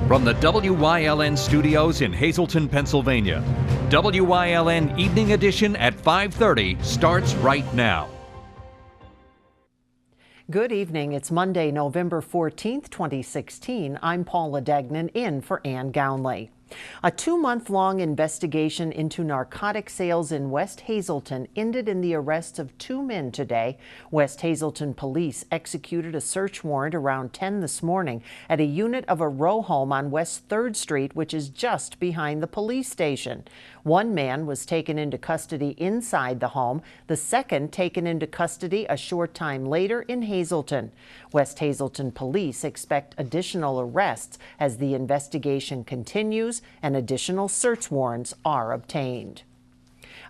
From the WYLN studios in Hazleton, Pennsylvania, WYLN Evening Edition at 5:30 starts right now. Good evening. It's Monday, November 14th, 2016. I'm Paula Degnan in for Ann Gownley. A 2-month-long investigation into narcotic sales in West Hazleton ended in the arrest of 2 men today. West Hazleton police executed a search warrant around 10 this morning at a unit of a row home on West 3rd Street, which is just behind the police station. 1 man was taken into custody inside the home, the second taken into custody a short time later in Hazleton. West Hazleton police expect additional arrests as the investigation continues and additional search warrants are obtained.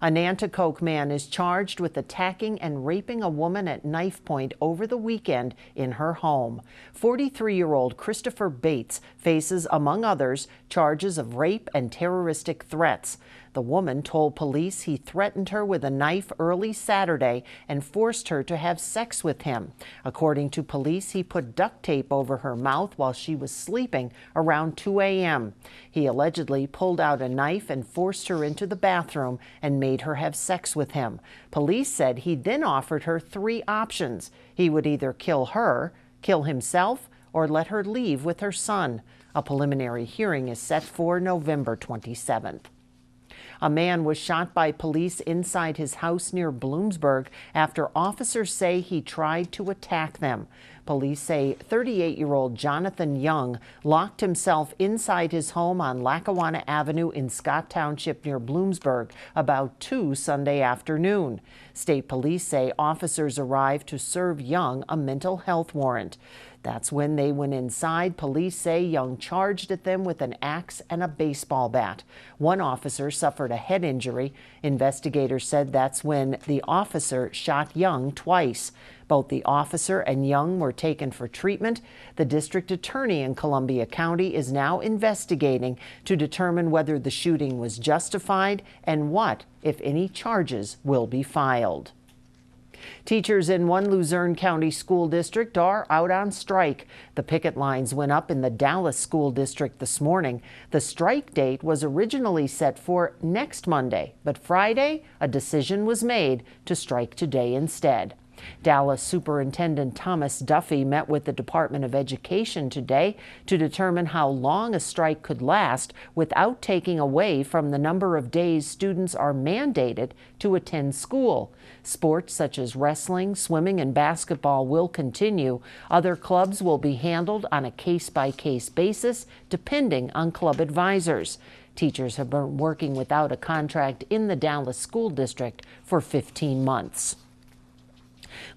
A Nanticoke man is charged with attacking and raping a woman at knife point over the weekend in her home. 43-year-old Christopher Bates faces, among others, charges of rape and terroristic threats. The woman told police he threatened her with a knife early Saturday and forced her to have sex with him. According to police, he put duct tape over her mouth while she was sleeping around 2 a.m. He allegedly pulled out a knife and forced her into the bathroom and made her have sex with him. Police said he then offered her 3 options. He would either kill her, kill himself, or let her leave with her son. A preliminary hearing is set for November 27th. A man was shot by police inside his house near Bloomsburg after officers say he tried to attack them. Police say 38-year-old Jonathan Young locked himself inside his home on Lackawanna Avenue in Scott Township near Bloomsburg about 2 Sunday afternoon. State police say officers arrived to serve Young a mental health warrant. That's when they went inside. Police say Young charged at them with an axe and a baseball bat. 1 officer suffered a head injury. Investigators said that's when the officer shot Young twice. Both the officer and Young were taken for treatment. The district attorney in Columbia County is now investigating to determine whether the shooting was justified and what, if any, charges will be filed. Teachers in one Luzerne County school district are out on strike. The picket lines went up in the Dallas School District this morning. The strike date was originally set for next Monday, but Friday, a decision was made to strike today instead. Dallas Superintendent Thomas Duffy met with the Department of Education today to determine how long a strike could last without taking away from the number of days students are mandated to attend school. Sports such as wrestling, swimming, and basketball will continue. Other clubs will be handled on a case-by-case basis, depending on club advisors. Teachers have been working without a contract in the Dallas School District for 15 months.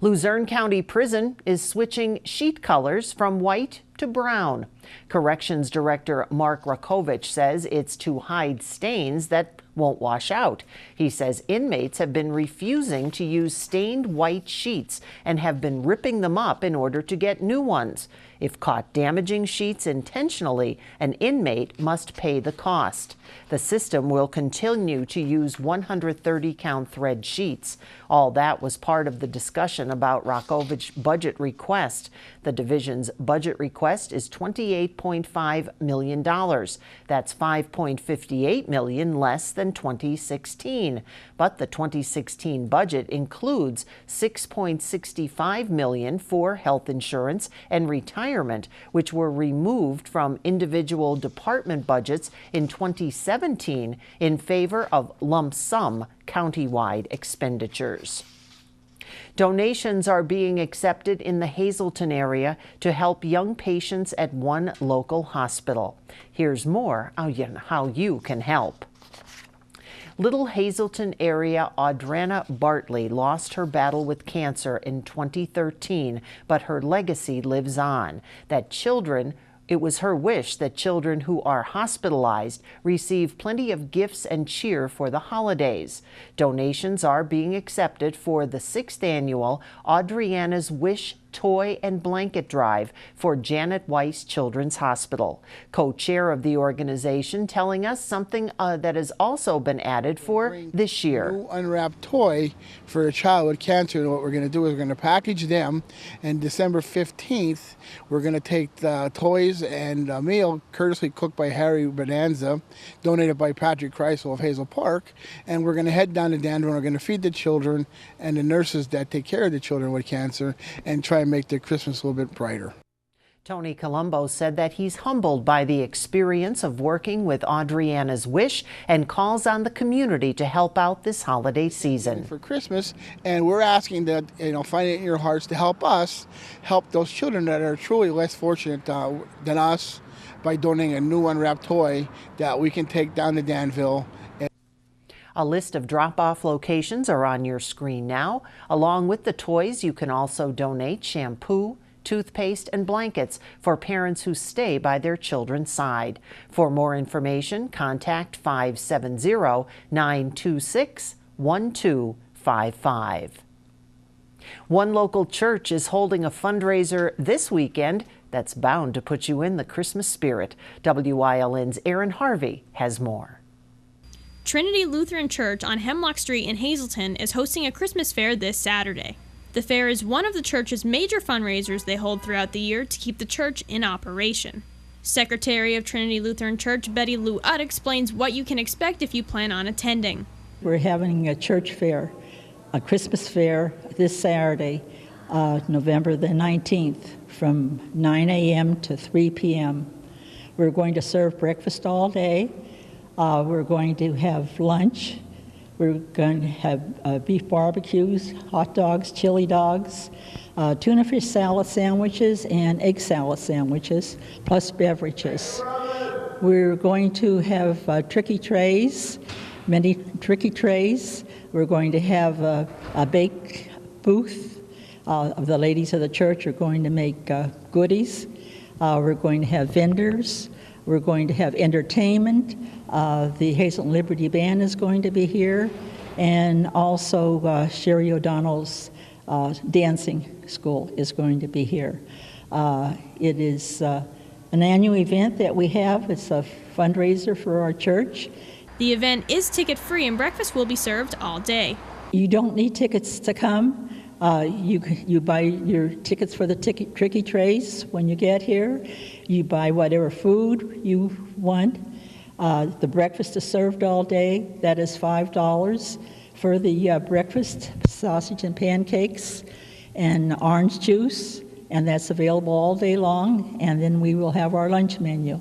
Luzerne County Prison is switching sheet colors from white to brown. Corrections Director Mark Rakovich says it's to hide stains that won't wash out. He says inmates have been refusing to use stained white sheets and have been ripping them up in order to get new ones. If caught damaging sheets intentionally, an inmate must pay the cost. The system will continue to use 130-count thread sheets. All that was part of the discussion about Rakovich's budget request. The division's budget request is $28.5 million. That's $5.58 million less than 2016. But the 2016 budget includes $6.65 million for health insurance and retirement, which were removed from individual department budgets in 2017 in favor of lump sum countywide expenditures. Donations are being accepted in the Hazleton area to help young patients at one local hospital. Here's more on how you can help. Little Hazleton area Audrina Bartley lost her battle with cancer in 2013, but her legacy lives on. It was her wish that children who are hospitalized receive plenty of gifts and cheer for the holidays. Donations are being accepted for the 6th annual Audrina's Wish Toy and Blanket Drive for Janet Weiss Children's Hospital. Co-chair of the organization telling us something that has also been added for this year. New unwrapped toy for a child with cancer, and what we're going to do is we're going to package them, and December 15th we're going to take the toys and a meal courtesy cooked by Harry Bonanza, donated by Patrick Kreisel of Hazel Park, and we're going to head down to Danville. We're going to feed the children and the nurses that take care of the children with cancer and try and make their Christmas a little bit brighter. Tony Colombo said that he's humbled by the experience of working with Audriana's Wish and calls on the community to help out this holiday season. For Christmas, and we're asking that, find it in your hearts to help us help those children that are truly less fortunate than us by donating a new unwrapped toy that we can take down to Danville. A list of drop-off locations are on your screen now. Along with the toys, you can also donate shampoo, toothpaste, and blankets for parents who stay by their children's side. For more information, contact 570-926-1255. One local church is holding a fundraiser this weekend that's bound to put you in the Christmas spirit. WYLN's Aaron Harvey has more. Trinity Lutheran Church on Hemlock Street in Hazleton is hosting a Christmas fair this Saturday. The fair is one of the church's major fundraisers they hold throughout the year to keep the church in operation. Secretary of Trinity Lutheran Church Betty Lou Utt explains what you can expect if you plan on attending. We're having a church fair, a Christmas fair this Saturday, November the 19th from 9 a.m. to 3 p.m. We're going to serve breakfast all day. We're going to have lunch. We're going to have beef barbecues, hot dogs, chili dogs, tuna fish salad sandwiches, and egg salad sandwiches, plus beverages. We're going to have tricky trays, many tricky trays. We're going to have a bake booth. The ladies of the church are going to make goodies. We're going to have vendors. We're going to have entertainment. The Hazelton Liberty Band is going to be here, and also Sherry O'Donnell's dancing school is going to be here. It is an annual event that we have. It's a fundraiser for our church. The event is ticket-free and breakfast will be served all day. You don't need tickets to come. You buy your tickets for the tricky trays when you get here. You buy whatever food you want. The breakfast is served all day. That is $5 for the breakfast, sausage and pancakes and orange juice, and that's available all day long. And then we will have our lunch menu.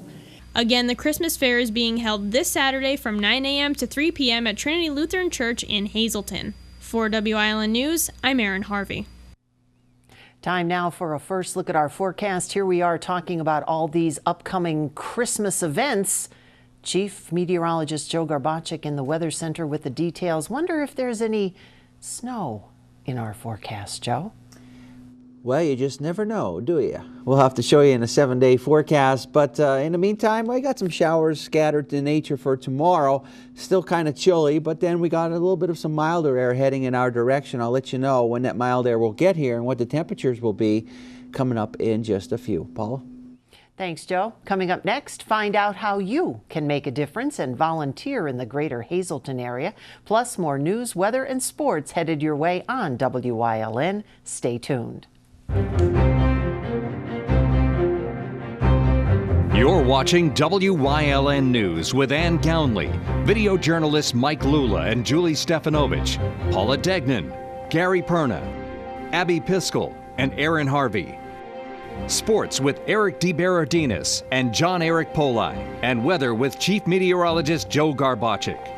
Again, the Christmas fair is being held this Saturday from 9 a.m. to 3 p.m. at Trinity Lutheran Church in Hazleton. For WILN News, I'm Aaron Harvey. Time now for a first look at our forecast. Here we are talking about all these upcoming Christmas events. Chief Meteorologist Joe Garbacik in the Weather Center with the details. Wonder if there's any snow in our forecast, Joe? Well, you just never know, do you? We'll have to show you in a 7-day forecast, but in the meantime, I got some showers scattered to nature for tomorrow. Still kind of chilly, but then we got a little bit of some milder air heading in our direction. I'll let you know when that mild air will get here and what the temperatures will be coming up in just a few. Paula? Thanks, Joe. Coming up next, find out how you can make a difference and volunteer in the greater Hazleton area. Plus, more news, weather, and sports headed your way on WILN. Stay tuned. You're watching WYLN News with Ann Gownley, video journalists Mike Lula and Julie Stefanovich, Paula Degnan, Gary Perna, Abby Piskel, and Aaron Harvey. Sports with Eric DeBerardinis and John Eric Poli, and weather with Chief Meteorologist Joe Garbacik.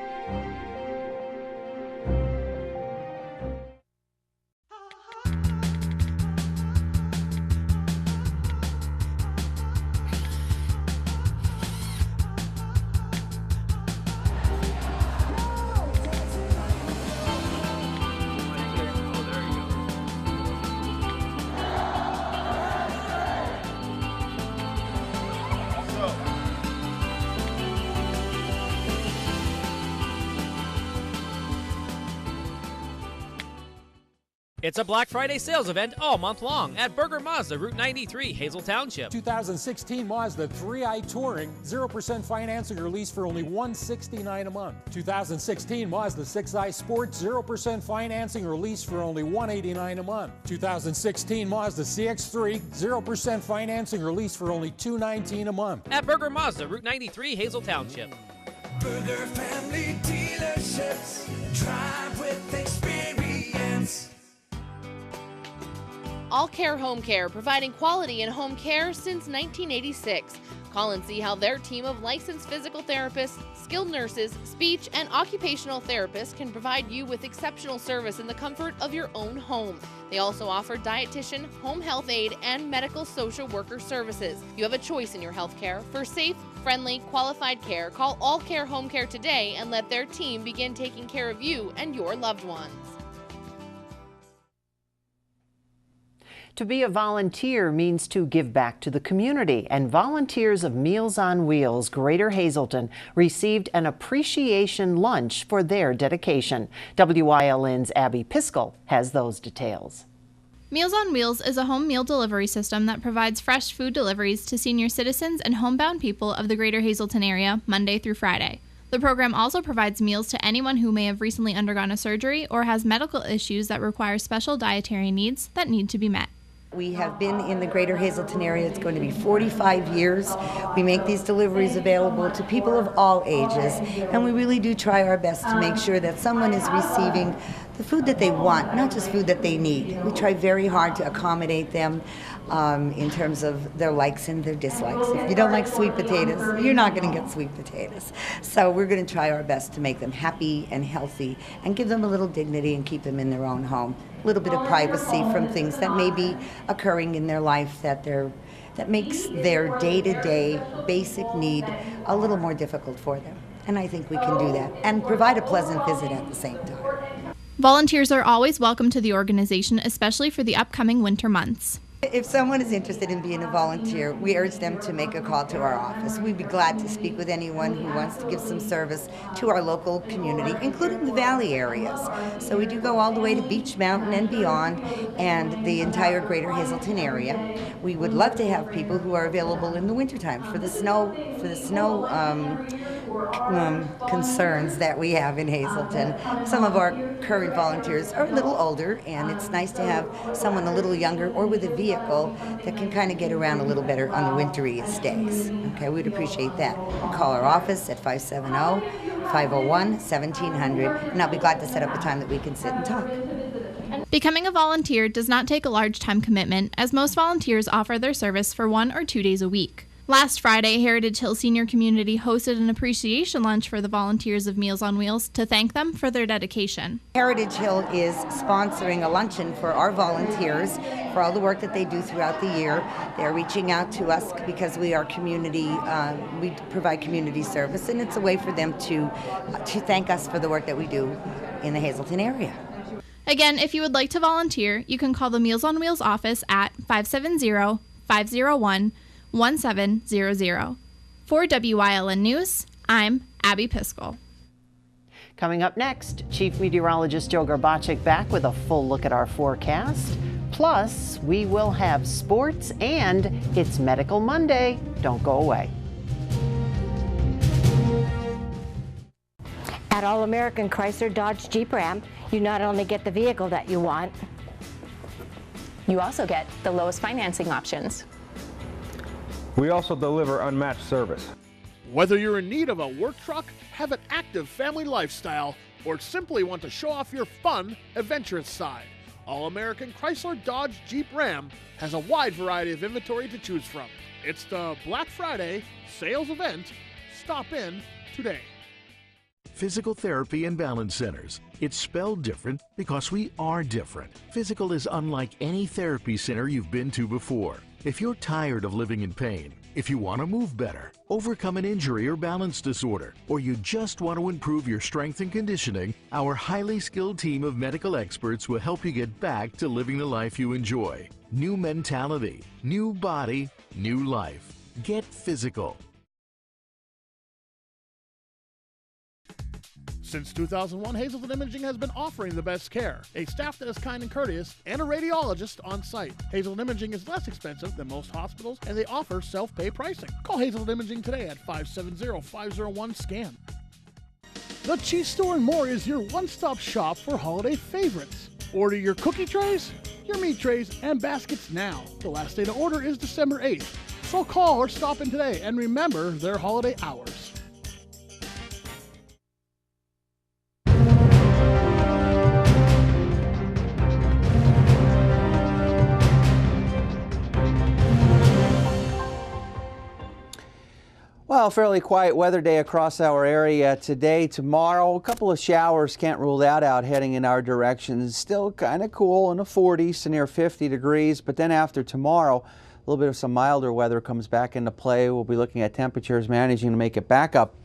It's a Black Friday sales event all month long at Berger Mazda, Route 93, Hazel Township. 2016 Mazda 3i Touring, 0% financing or lease for only $169 a month. 2016 Mazda 6i Sport, 0% financing or lease for only $189 a month. 2016 Mazda CX-3, 0% financing or lease for only $219 a month. At Berger Mazda, Route 93, Hazel Township. Berger Family Dealerships, drive with experience. All Care Home Care, providing quality in home care since 1986. Call and see how their team of licensed physical therapists, skilled nurses, speech, and occupational therapists can provide you with exceptional service in the comfort of your own home. They also offer dietitian, home health aide, and medical social worker services. You have a choice in your health care. For safe, friendly, qualified care, call All Care Home Care today and let their team begin taking care of you and your loved ones. To be a volunteer means to give back to the community, and volunteers of Meals on Wheels Greater Hazleton received an appreciation lunch for their dedication. WILN's Abby Piskel has those details. Meals on Wheels is a home meal delivery system that provides fresh food deliveries to senior citizens and homebound people of the Greater Hazleton area Monday through Friday. The program also provides meals to anyone who may have recently undergone a surgery or has medical issues that require special dietary needs that need to be met. We have been in the Greater Hazleton area. It's going to be 45 years. We make these deliveries available to people of all ages, and we really do try our best to make sure that someone is receiving the food that they want, not just food that they need. We try very hard to accommodate them in terms of their likes and their dislikes. If you don't like sweet potatoes, you're not going to get sweet potatoes. So we're going to try our best to make them happy and healthy and give them a little dignity and keep them in their own home. A little bit of privacy from things that may be occurring in their life that makes their day-to-day basic need a little more difficult for them. And I think we can do that and provide a pleasant visit at the same time. Volunteers are always welcome to the organization, especially for the upcoming winter months. If someone is interested in being a volunteer, we urge them to make a call to our office. We'd be glad to speak with anyone who wants to give some service to our local community, including the valley areas. So we do go all the way to Beech Mountain and beyond, and the entire Greater Hazleton area. We would love to have people who are available in the wintertime for the snow concerns that we have in Hazleton. Some of our current volunteers are a little older, and it's nice to have someone a little younger or with a vehicle that can kind of get around a little better on the winteriest days. Okay, we'd appreciate that. Call our office at 570-501-1700, and I'll be glad to set up a time that we can sit and talk. Becoming a volunteer does not take a large time commitment, as most volunteers offer their service for 1 or 2 days a week. Last Friday, Heritage Hill Senior Community hosted an appreciation lunch for the volunteers of Meals on Wheels to thank them for their dedication. Heritage Hill is sponsoring a luncheon for our volunteers for all the work that they do throughout the year. They're reaching out to us because we are community, we provide community service, and it's a way for them to thank us for the work that we do in the Hazleton area. Again, if you would like to volunteer, you can call the Meals on Wheels office at 570-501-1700. For WILN News, I'm Abby Piskel. Coming up next, Chief Meteorologist Joe Garbacik back with a full look at our forecast. Plus, we will have sports and it's Medical Monday. Don't go away. At All American Chrysler Dodge Jeep Ram, you not only get the vehicle that you want, you also get the lowest financing options. We also deliver unmatched service. Whether you're in need of a work truck, have an active family lifestyle, or simply want to show off your fun, adventurous side, All American Chrysler Dodge Jeep Ram has a wide variety of inventory to choose from. It's the Black Friday sales event. Stop in today. Physical Therapy and Balance Centers. It's spelled different because we are different. Physical is unlike any therapy center you've been to before. If you're tired of living in pain, if you want to move better, overcome an injury or balance disorder, or you just want to improve your strength and conditioning, our highly skilled team of medical experts will help you get back to living the life you enjoy. New mentality, new body, new life. Get physical. Since 2001, Hazelton Imaging has been offering the best care, a staff that is kind and courteous, and a radiologist on site. Hazelton Imaging is less expensive than most hospitals, and they offer self-pay pricing. Call Hazelton Imaging today at 570-501-SCAN. The Cheese Store and More is your one-stop shop for holiday favorites. Order your cookie trays, your meat trays, and baskets now. The last day to order is December 8th. So call or stop in today, and remember their holiday hours. Well, fairly quiet weather day across our area today. Tomorrow, a couple of showers, can't rule that out heading in our direction. It's still kind of cool in the 40s to near 50 degrees, but then after tomorrow, a little bit of some milder weather comes back into play. We'll be looking at temperatures managing to make it back up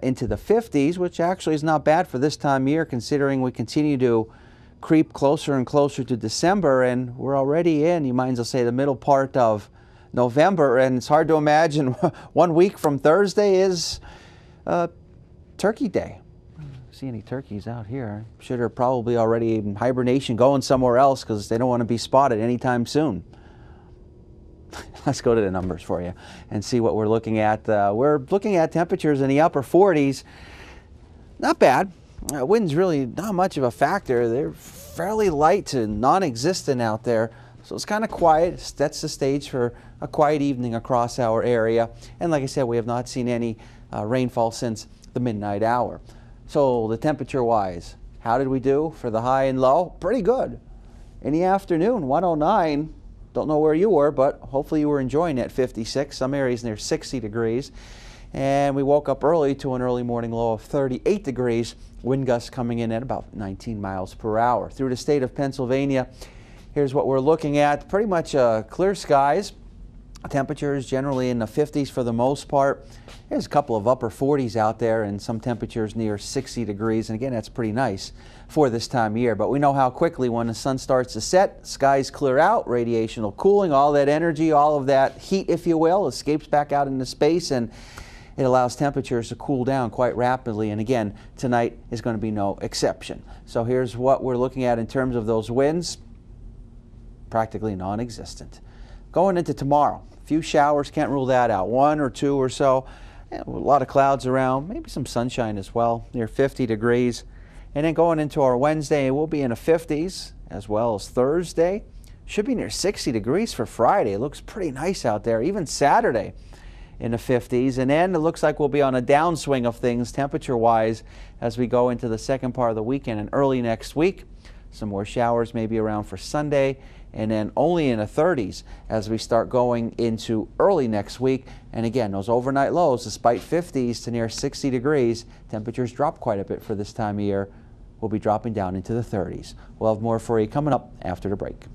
into the 50s, which actually is not bad for this time of year considering we continue to creep closer and closer to December, and we're already in, you might as well say, the middle part of November, and it's hard to imagine 1 week from Thursday is Turkey Day. I don't see any turkeys out here. I'm sure they're probably already in hibernation going somewhere else because they don't want to be spotted anytime soon. Let's go to the numbers for you and see what we're looking at. We're looking at temperatures in the upper 40s. Not bad. Wind's really not much of a factor. They're fairly light to non-existent out there. So it's kind of quiet. That's the stage for a quiet evening across our area. And like I said, we have not seen any rainfall since the midnight hour. So the temperature-wise, how did we do for the high and low? Pretty good. In the afternoon, 109. Don't know where you were, but hopefully you were enjoying it. 56. Some areas near 60 degrees. And we woke up early to an early morning low of 38 degrees. Wind gusts coming in at about 19 miles per hour. Through the state of Pennsylvania, here's what we're looking at. Pretty much clear skies. Temperatures generally in the 50s for the most part. There's a couple of upper 40s out there and some temperatures near 60 degrees. And again, that's pretty nice for this time of year. But we know how quickly when the sun starts to set, skies clear out, radiational cooling, all that energy, all of that heat, if you will, escapes back out into space, and it allows temperatures to cool down quite rapidly. And again, tonight is going to be no exception. So here's what we're looking at in terms of those winds. Practically non-existent. Going into tomorrow, a few showers, can't rule that out. 1 or 2 or so. A lot of clouds around, maybe some sunshine as well, near 50 degrees. And then going into our Wednesday, we'll be in the 50s as well as Thursday. Should be near 60 degrees for Friday. It looks pretty nice out there. Even Saturday in the 50s. And then it looks like we'll be on a downswing of things temperature-wise as we go into the second part of the weekend and early next week. Some more showers maybe around for Sunday, and then only in the 30s as we start going into early next week. And again, those overnight lows, despite 50s to near 60 degrees, temperatures drop quite a bit for this time of year. We'll be dropping down into the 30s. We'll have more for you coming up after the break.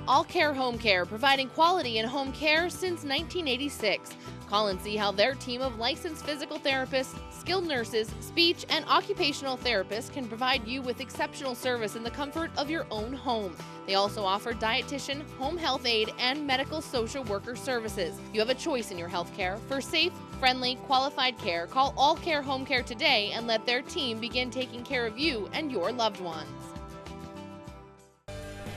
All Care Home Care, providing quality in home care since 1986. Call and see how their team of licensed physical therapists, skilled nurses, speech, and occupational therapists can provide you with exceptional service in the comfort of your own home. They also offer dietitian, home health aide, and medical social worker services. You have a choice in your health care. For safe, friendly, qualified care, call All Care Home Care today and let their team begin taking care of you and your loved ones.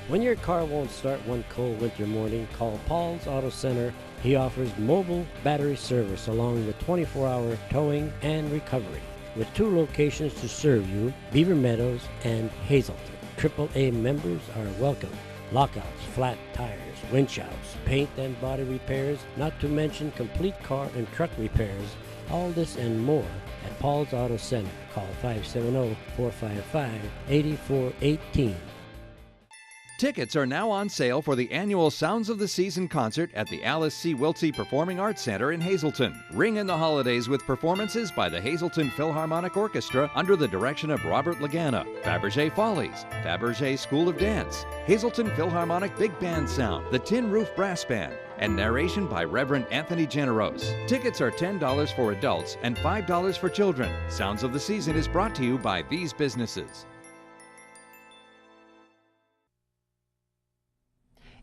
When your car won't start one cold winter morning, call Paul's Auto Center. He offers mobile battery service along with 24-hour towing and recovery. With 2 locations to serve you, Beaver Meadows and Hazelton. AAA members are welcome. Lockouts, flat tires, winch outs, paint and body repairs, not to mention complete car and truck repairs. All this and more at Paul's Auto Center. Call 570-455-8418. Tickets are now on sale for the annual Sounds of the Season concert at the Alice C. Wiltsey Performing Arts Center in Hazelton. Ring in the holidays with performances by the Hazelton Philharmonic Orchestra under the direction of Robert Lagana, Fabergé Follies, Fabergé School of Dance, Hazelton Philharmonic Big Band Sound, the Tin Roof Brass Band, and narration by Reverend Anthony Generose. Tickets are $10 for adults and $5 for children. Sounds of the Season is brought to you by these businesses.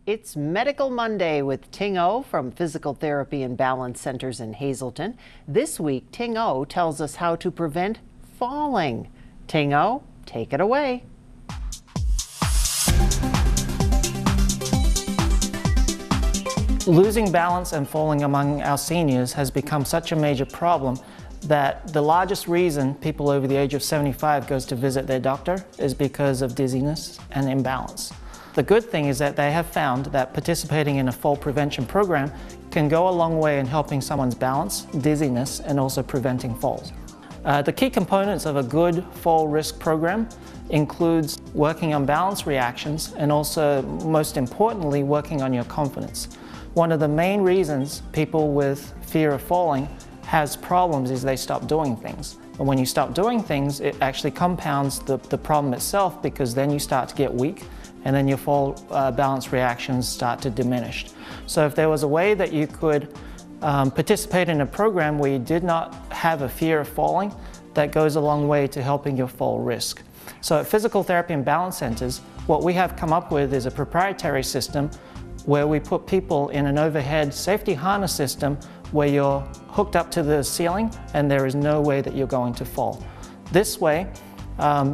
It's Medical Monday with Ting O from Physical Therapy and Balance Centers in Hazelton. This week, Ting O tells us how to prevent falling. Ting O, take it away. Losing balance and falling among our seniors has become such a major problem that the largest reason people over the age of 75 goes to visit their doctor is because of dizziness and imbalance. The good thing is that they have found that participating in a fall prevention program can go a long way in helping someone's balance, dizziness, and also preventing falls. The key components of a good fall risk program includes working on balance reactions and also, most importantly, working on your confidence. One of the main reasons people with fear of falling has problems is they stop doing things. And when you stop doing things, it actually compounds the problem itself, because then you start to get weak and then your fall balance reactions start to diminish. So if there was a way that you could participate in a program where you did not have a fear of falling, that goes a long way to helping your fall risk. So at Physical Therapy and Balance Centers, what we have come up with is a proprietary system where we put people in an overhead safety harness system where you're hooked up to the ceiling and there is no way that you're going to fall. This way,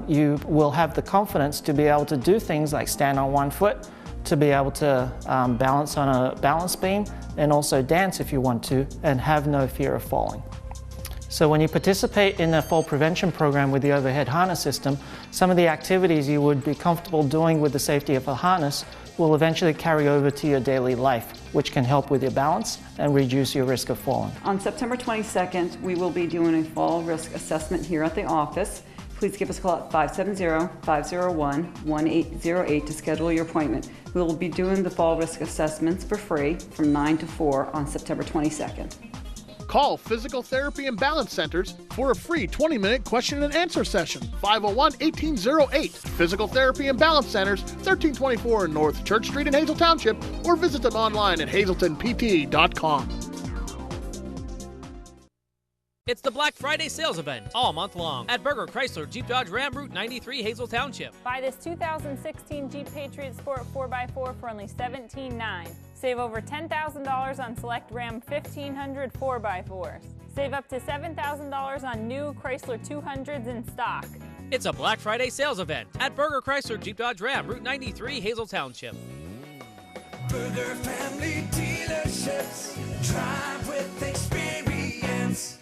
you will have the confidence to be able to do things like stand on one foot, to be able to balance on a balance beam, and also dance if you want to, and have no fear of falling. So when you participate in a fall prevention program with the overhead harness system, some of the activities you would be comfortable doing with the safety of a harness will eventually carry over to your daily life, which can help with your balance and reduce your risk of falling. On September 22nd, we will be doing a fall risk assessment here at the office. Please give us a call at 570-501-1808 to schedule your appointment. We will be doing the fall risk assessments for free from 9 to 4 on September 22nd. Call Physical Therapy and Balance Centers for a free 20-minute question and answer session. 501-1808. Physical Therapy and Balance Centers, 1324 North Church Street in Hazel Township, or visit them online at hazeltonpt.com. It's the Black Friday sales event all month long at Berger Chrysler Jeep Dodge Ram Route 93 Hazel Township. Buy this 2016 Jeep Patriot Sport 4x4 for only $17,900. Save over $10,000 on select Ram 1500 4x4s. Save up to $7,000 on new Chrysler 200s in stock. It's a Black Friday sales event at Berger Chrysler Jeep Dodge Ram Route 93 Hazel Township. Berger Family Dealerships. Drive with experience.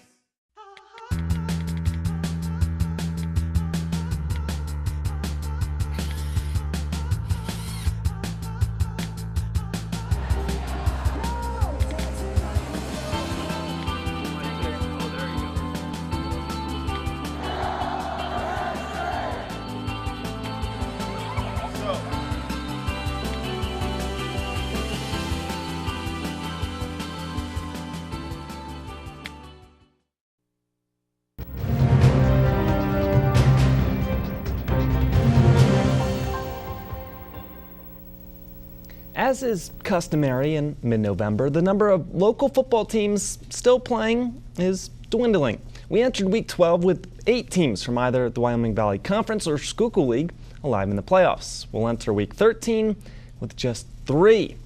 As is customary in mid-November, the number of local football teams still playing is dwindling. We entered Week 12 with 8 teams from either the Wyoming Valley Conference or Schuylkill League alive in the playoffs. We'll enter Week 13 with just 3.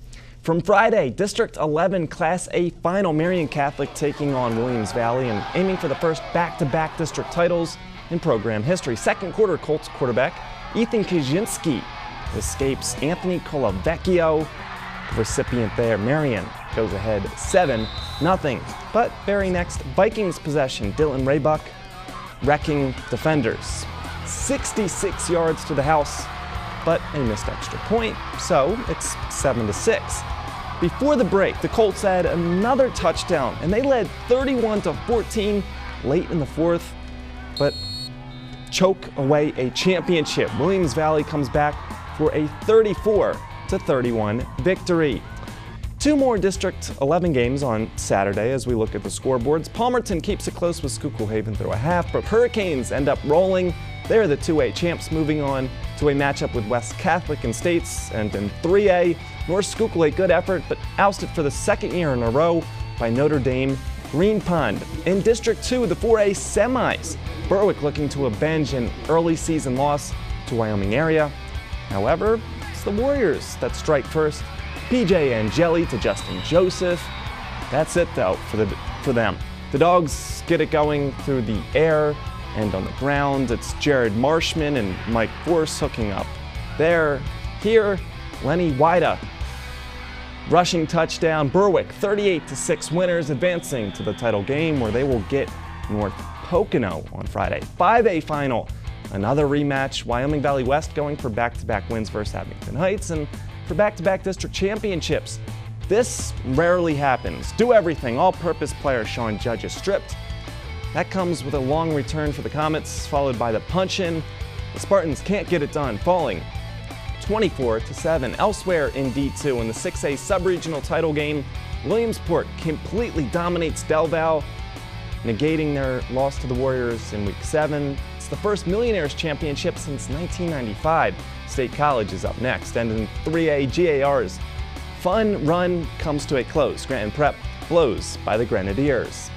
From Friday, District 11 Class A final, Marion Catholic taking on Williams Valley and aiming for the first back-to-back district titles in program history. Second quarter, Colts quarterback Ethan Kaczynski escapes Anthony Colavecchio. The recipient there, Marion, goes ahead 7-0. But very next, Vikings possession, Dylan Raybuck wrecking defenders. 66 yards to the house, but a missed extra point, so it's 7-6. Before the break, the Colts had another touchdown, and they led 31-14 late in the fourth, but choke away a championship. Williams Valley comes back for a 34-31 victory. 2 more District 11 games on Saturday as we look at the scoreboards. Palmerton keeps it close with Schuylkill Haven through a half, but Hurricanes end up rolling. They're the 2A champs, moving on to a matchup with West Catholic and States. And in 3A, North Schuylkill, a good effort, but ousted for the second year in a row by Notre Dame Green Pond. In District 2, the 4A semis, Berwick looking to avenge an early season loss to Wyoming area. However, it's the Warriors that strike first BJ Angeli to Justin Joseph. That's it though for them. The Dogs get it going through the air and on the ground. It's Jared Marshman and Mike Force hooking up there. Here, Lenny Wida. Rushing touchdown, Berwick 38-6 winners, advancing to the title game where they will get North Pocono on Friday. 5A final, another rematch. Wyoming Valley West going for back-to-back wins versus Abington Heights and for back-to-back district championships. This rarely happens. Do everything, all-purpose player Sean Judge is stripped. That comes with a long return for the Comets, followed by the punch-in. The Spartans can't get it done, falling 24-7. Elsewhere in D2 in the 6A sub-regional title game, Williamsport completely dominates Del Val, negating their loss to the Warriors in Week 7. It's the first Millionaires Championship since 1995. State College is up next, and in 3A GAR's fun run comes to a close. Scranton Prep blows by the Grenadiers.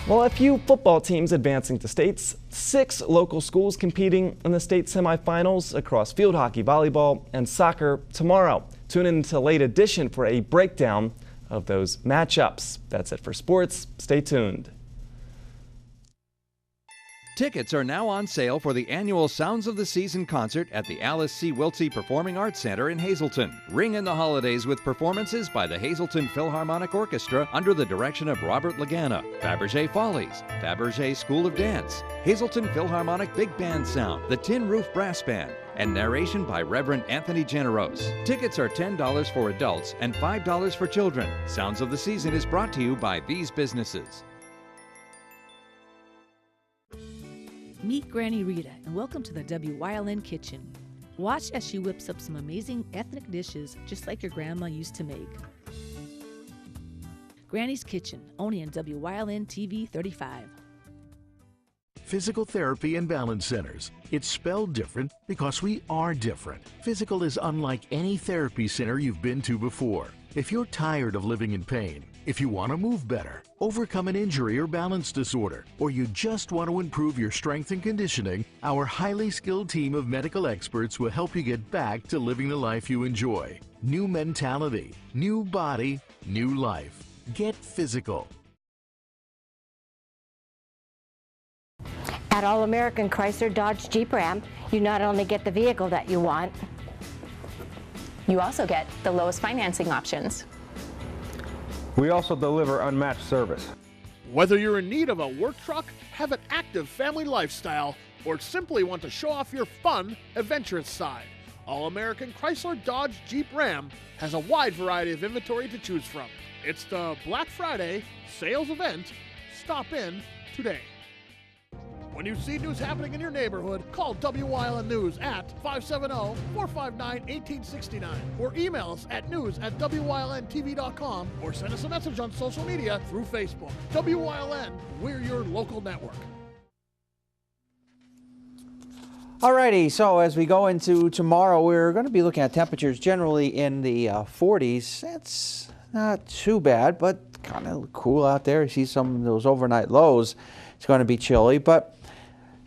Well, a few football teams advancing to states, 6 local schools competing in the state semifinals across field hockey, volleyball, and soccer tomorrow. Tune in to Late Edition for a breakdown of those matchups. That's it for sports. Stay tuned. Tickets are now on sale for the annual Sounds of the Season concert at the Alice C. Wiltsey Performing Arts Center in Hazleton. Ring in the holidays with performances by the Hazleton Philharmonic Orchestra under the direction of Robert Lagana, Fabergé Follies, Fabergé School of Dance, Hazleton Philharmonic Big Band Sound, the Tin Roof Brass Band, and narration by Reverend Anthony Generose. Tickets are $10 for adults and $5 for children. Sounds of the Season is brought to you by these businesses. Meet Granny Rita and welcome to the WYLN kitchen. Watch as she whips up some amazing ethnic dishes just like your grandma used to make. Granny's Kitchen, only on WYLN TV 35. Physical Therapy and Balance Centers. It's spelled different because we are different. Physical is unlike any therapy center you've been to before. If you're tired of living in pain, if you want to move better, overcome an injury or balance disorder, or you just want to improve your strength and conditioning, our highly skilled team of medical experts will help you get back to living the life you enjoy. New mentality, new body, new life. Get physical. At All American Chrysler Dodge Jeep Ram, you not only get the vehicle that you want, You also get the lowest financing options. We also deliver unmatched service. Whether you're in need of a work truck, have an active family lifestyle, or simply want to show off your fun, adventurous side, All American Chrysler Dodge Jeep Ram has a wide variety of inventory to choose from. It's the Black Friday sales event. Stop in today. When you see news happening in your neighborhood, call WYLN News at 570-459-1869 or email us at news@WYLNTV.com or send us a message on social media through Facebook. WYLN, we're your local network. Alrighty, so as we go into tomorrow, we're going to be looking at temperatures generally in the 40s. That's not too bad, but kind of cool out there. You see some of those overnight lows. It's going to be chilly, but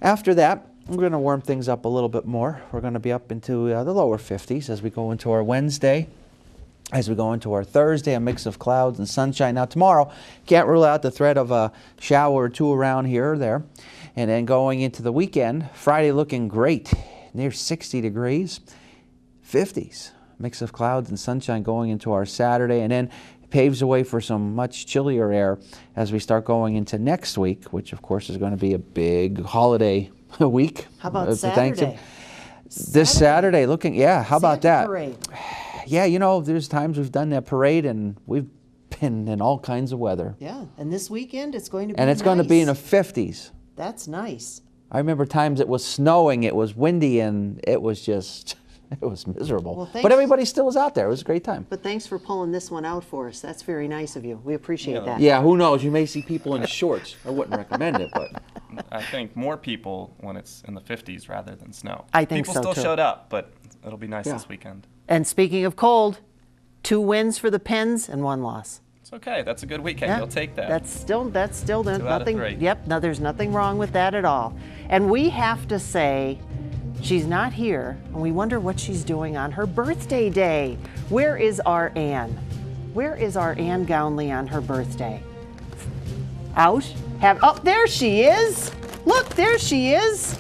after that, we're going to warm things up a little bit more. We're going to be up into the lower 50s as we go into our Wednesday. As we go into our Thursday, a mix of clouds and sunshine. Now tomorrow, can't rule out the threat of a shower or two around here or there. And then going into the weekend, Friday looking great, near 60 degrees, 50s. Mix of clouds and sunshine going into our Saturday, and then paves the way for some much chillier air as we start going into next week, which of course is going to be a big holiday week. How about Saturday? This Saturday looking, yeah, how about that? Parade. Yeah, you know, there's times we've done that parade and we've been in all kinds of weather. Yeah, and this weekend it's going to be And it's going to be in the 50s. That's nice. I remember times it was snowing, it was windy, and it was just, it was miserable. Well, but everybody still was out there. It was a great time. But thanks for pulling this one out for us. That's very nice of you. We appreciate that. Yeah, who knows? You may see people in shorts. I wouldn't recommend it, but. I think more people when it's in the 50s rather than snow. I think people so, still too. showed up, but it'll be nice this weekend. And speaking of cold, 2 wins for the Pens and 1 loss. It's okay. That's a good weekend. Yeah, You'll take that. That's still 2 out of nothing. 3. Yep, no, there's nothing wrong with that at all. And we have to say, She's not here, and we wonder what she's doing on her birthday day. Where is our Ann? Where is our Ann Gownley on her birthday? Out? Oh, there she is. Look, there she is.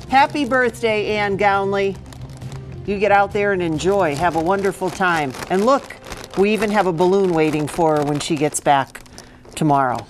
Happy birthday, Ann Gownley. You get out there and enjoy. Have a wonderful time. And look, we even have a balloon waiting for her when she gets back tomorrow.